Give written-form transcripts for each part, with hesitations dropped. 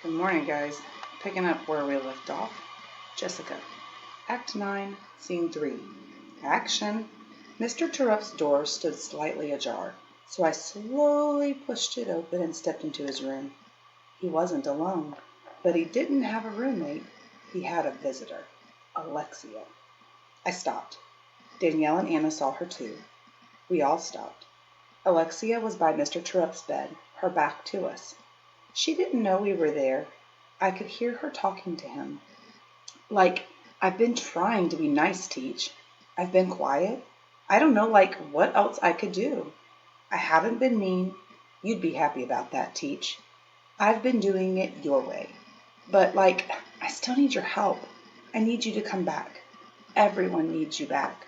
Good morning, guys. Picking up where we left off. Jessica. Act 9, Scene 3. Action. Mr. Terup's door stood slightly ajar, so I slowly pushed it open and stepped into his room. He wasn't alone, but he didn't have a roommate. He had a visitor, Alexia. I stopped. Danielle and Anna saw her too. We all stopped. Alexia was by Mr. Terup's bed, her back to us. She didn't know we were there. I could hear her talking to him. Like, I've been trying to be nice, Teach. I've been quiet. I don't know, what else I could do. I haven't been mean. You'd be happy about that, Teach. I've been doing it your way. But, I still need your help. I need you to come back. Everyone needs you back.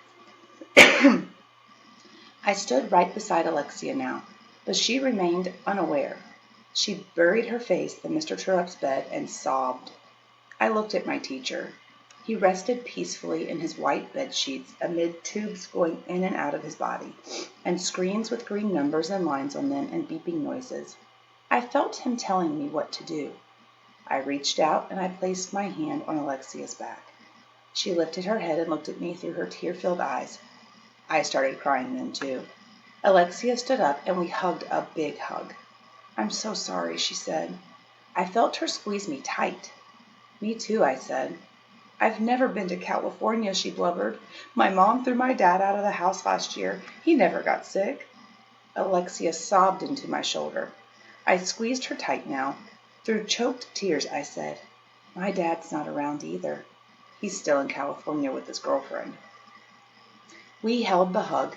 I stood right beside Alexia now, but she remained unaware. She buried her face in Mr. Terup's bed and sobbed. I looked at my teacher. He rested peacefully in his white bed sheets amid tubes going in and out of his body, and screens with green numbers and lines on them and beeping noises. I felt him telling me what to do. I reached out and I placed my hand on Alexia's back. She lifted her head and looked at me through her tear-filled eyes. I started crying then too. Alexia stood up and we hugged a big hug. "I'm so sorry," she said. I felt her squeeze me tight. "Me too," I said. "I've never been to California," she blubbered. "My mom threw my dad out of the house last year. He never got sick." Alexia sobbed into my shoulder. I squeezed her tight now. Through choked tears, I said, "My dad's not around either. He's still in California with his girlfriend." We held the hug,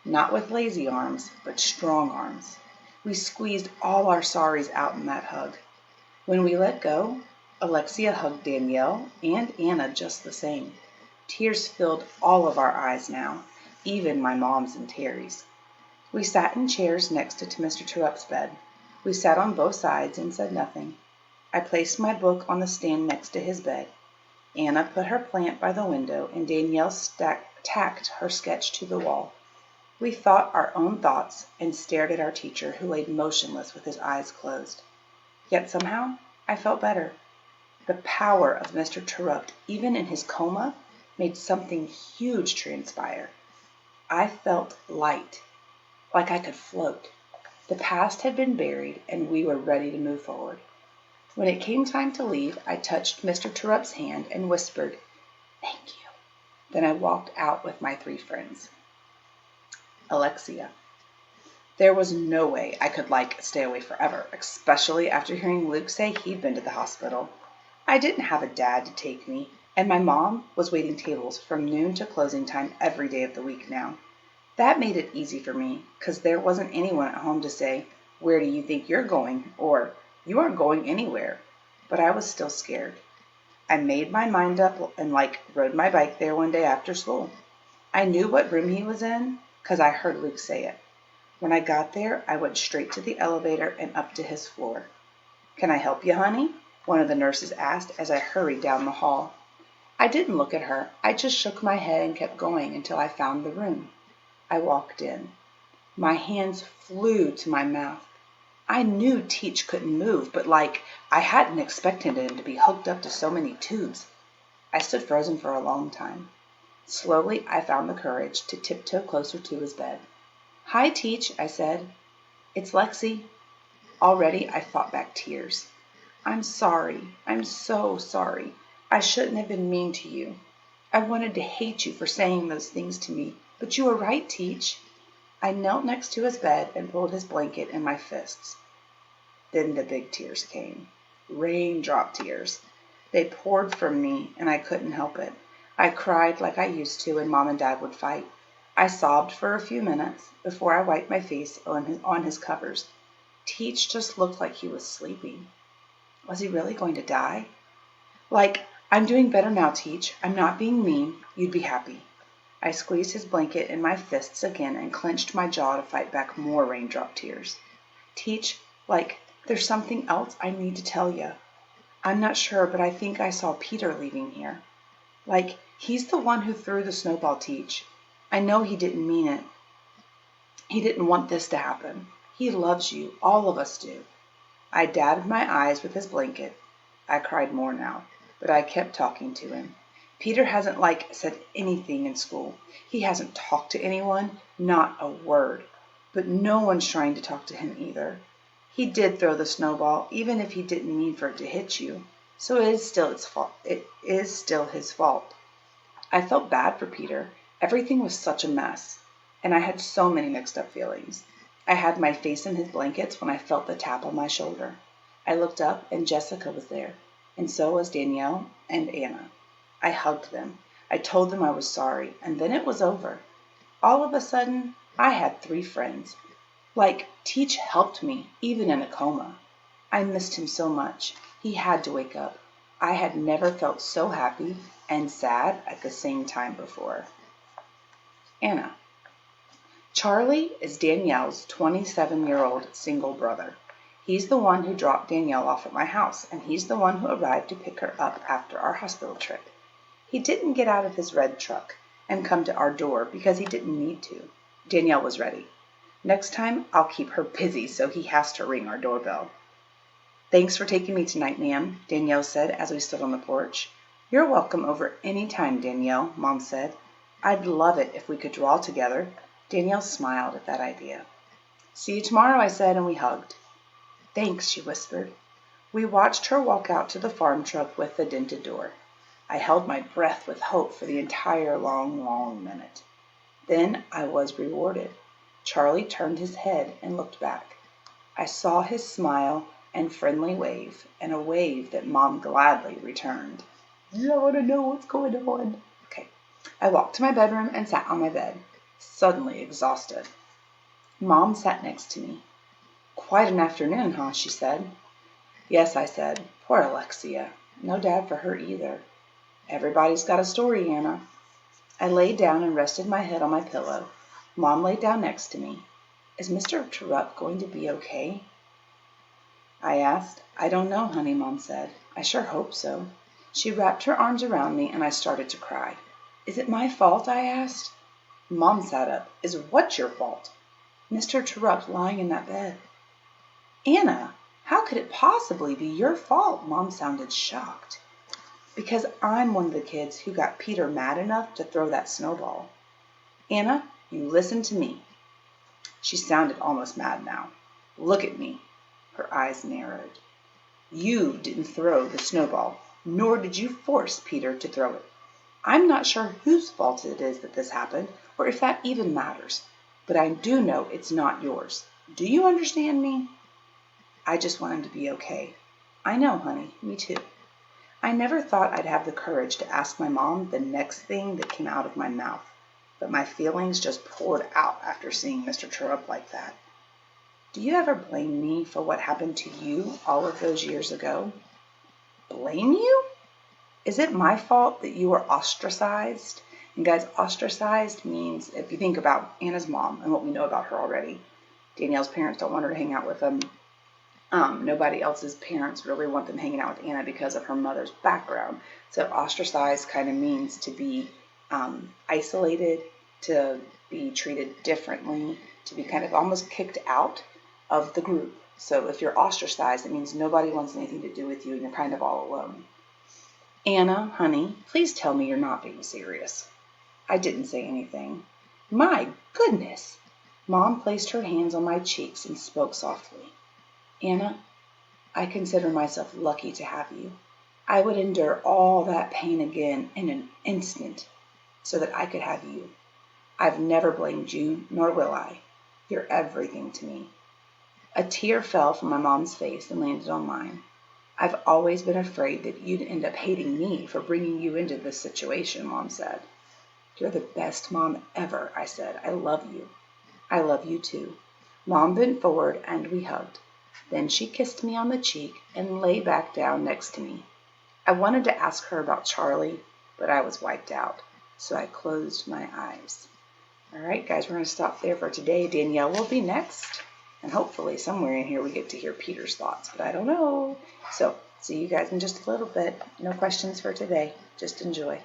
not with lazy arms, but strong arms. We squeezed all our sorries out in that hug. When we let go, Alexia hugged Danielle and Anna just the same. Tears filled all of our eyes now, even my mom's and Terry's. We sat in chairs next to Mr. Terup's bed. We sat on both sides and said nothing. I placed my book on the stand next to his bed. Anna put her plant by the window, and Danielle tacked her sketch to the wall. We thought our own thoughts and stared at our teacher, who lay motionless with his eyes closed. Yet somehow I felt better. The power of Mr. Terupt, even in his coma, made something huge transpire. I felt light, like I could float. The past had been buried, and we were ready to move forward. When it came time to leave, I touched Mr. Terup's hand and whispered, "Thank you." Then I walked out with my 3 friends. Alexia. There was no way I could stay away forever, especially after hearing Luke say he'd been to the hospital. I didn't have a dad to take me, and my mom was waiting tables from noon to closing time every day of the week now. That made it easy for me, because there wasn't anyone at home to say, "Where do you think you're going?" or "You aren't going anywhere." But I was still scared. I made my mind up and rode my bike there one day after school. I knew what room he was in, because I heard Luke say it. When I got there, I went straight to the elevator and up to his floor. "Can I help you, honey?" one of the nurses asked as I hurried down the hall. I didn't look at her. I just shook my head and kept going until I found the room. I walked in. My hands flew to my mouth. I knew Teach couldn't move, but I hadn't expected him to be hooked up to so many tubes. I stood frozen for a long time. Slowly, I found the courage to tiptoe closer to his bed. "Hi, Teach," I said. "It's Lexi." Already, I fought back tears. "I'm sorry. I'm so sorry. I shouldn't have been mean to you. I wanted to hate you for saying those things to me, but you were right, Teach." I knelt next to his bed and pulled his blanket in my fists. Then the big tears came. Raindrop tears. They poured from me, and I couldn't help it. I cried like I used to when Mom and Dad would fight. I sobbed for a few minutes before I wiped my face on his covers. Teach just looked like he was sleeping. Was he really going to die? "I'm doing better now, Teach. I'm not being mean. You'd be happy." I squeezed his blanket in my fists again and clenched my jaw to fight back more raindrop tears. "Teach, there's something else I need to tell you. I'm not sure, but I think I saw Peter leaving here. He's the one who threw the snowball, Teach. I know he didn't mean it. He didn't want this to happen. He loves you. All of us do." I dabbed my eyes with his blanket. I cried more now, but I kept talking to him. Peter hasn't, said anything in school. He hasn't talked to anyone, not a word. But no one's trying to talk to him either. He did throw the snowball, even if he didn't mean for it to hit you. So it is still its fault. It is still his fault. I felt bad for Peter. Everything was such a mess, and I had so many mixed up feelings. I had my face in his blankets when I felt the tap on my shoulder. I looked up, and Jessica was there, and so was Danielle and Anna. I hugged them. I told them I was sorry, and then it was over. All of a sudden, I had 3 friends. Teach helped me, even in a coma. I missed him so much. He had to wake up. I had never felt so happy and sad at the same time before. Anna. Charlie is Danielle's 27-year-old single brother. He's the one who dropped Danielle off at my house, and he's the one who arrived to pick her up after our hospital trip. He didn't get out of his red truck and come to our door because he didn't need to. Danielle was ready. Next time, I'll keep her busy so he has to ring our doorbell. Thanks for taking me tonight, ma'am, Danielle said as we stood on the porch. You're welcome over any time, Danielle, Mom said. I'd love it if we could draw together. Danielle smiled at that idea. See you tomorrow, I said, and we hugged. Thanks, she whispered. We watched her walk out to the farm truck with the dented door. I held my breath with hope for the entire long minute. Then I was rewarded. Charlie turned his head and looked back. I saw his smile and friendly wave, and a wave that Mom gladly returned. I want to know what's going on. Okay. I walked to my bedroom and sat on my bed, suddenly exhausted. Mom sat next to me. Quite an afternoon, huh? She said. Yes, I said. Poor Alexia. No dad for her either. Everybody's got a story, Anna. I laid down and rested my head on my pillow. Mom laid down next to me. Is Mr. Terupt going to be okay? I asked. I don't know, honey, Mom said. I sure hope so. She wrapped her arms around me and I started to cry. Is it my fault? I asked. Mom sat up. Is what your fault? Mr. Terupt lying in that bed. Anna, how could it possibly be your fault? Mom sounded shocked. Because I'm one of the kids who got Peter mad enough to throw that snowball. Anna, you listen to me. She sounded almost mad now. Look at me. Her eyes narrowed. You didn't throw the snowball, nor did you force Peter to throw it. I'm not sure whose fault it is that this happened, or if that even matters, but I do know it's not yours. Do you understand me? I just want him to be okay. I know, honey, me too. I never thought I'd have the courage to ask my mom the next thing that came out of my mouth, but my feelings just poured out after seeing Mr. Terupt like that. Do you ever blame me for what happened to you all of those years ago? Blame you? Is it my fault that you were ostracized? And guys, ostracized means, if you think about Anna's mom and what we know about her already, Danielle's parents don't want her to hang out with them. Nobody else's parents really want them hanging out with Anna because of her mother's background. So ostracized kind of means to be isolated, to be treated differently, to be kind of almost kicked out of the group. So if you're ostracized, it means nobody wants anything to do with you and you're kind of all alone. Anna, honey, please tell me you're not being serious. I didn't say anything. My goodness! Mom placed her hands on my cheeks and spoke softly. Anna, I consider myself lucky to have you. I would endure all that pain again in an instant so that I could have you. I've never blamed you, nor will I. You're everything to me. A tear fell from my mom's face and landed on mine. I've always been afraid that you'd end up hating me for bringing you into this situation, Mom said. You're the best mom ever, I said. I love you. I love you too. Mom bent forward and we hugged. Then she kissed me on the cheek and lay back down next to me. I wanted to ask her about Charlie, but I was wiped out, so I closed my eyes. All right, guys, we're going to stop there for today. Danielle will be next, and hopefully somewhere in here we get to hear Peter's thoughts, but I don't know. So see you guys in just a little bit. No questions for today. Just enjoy.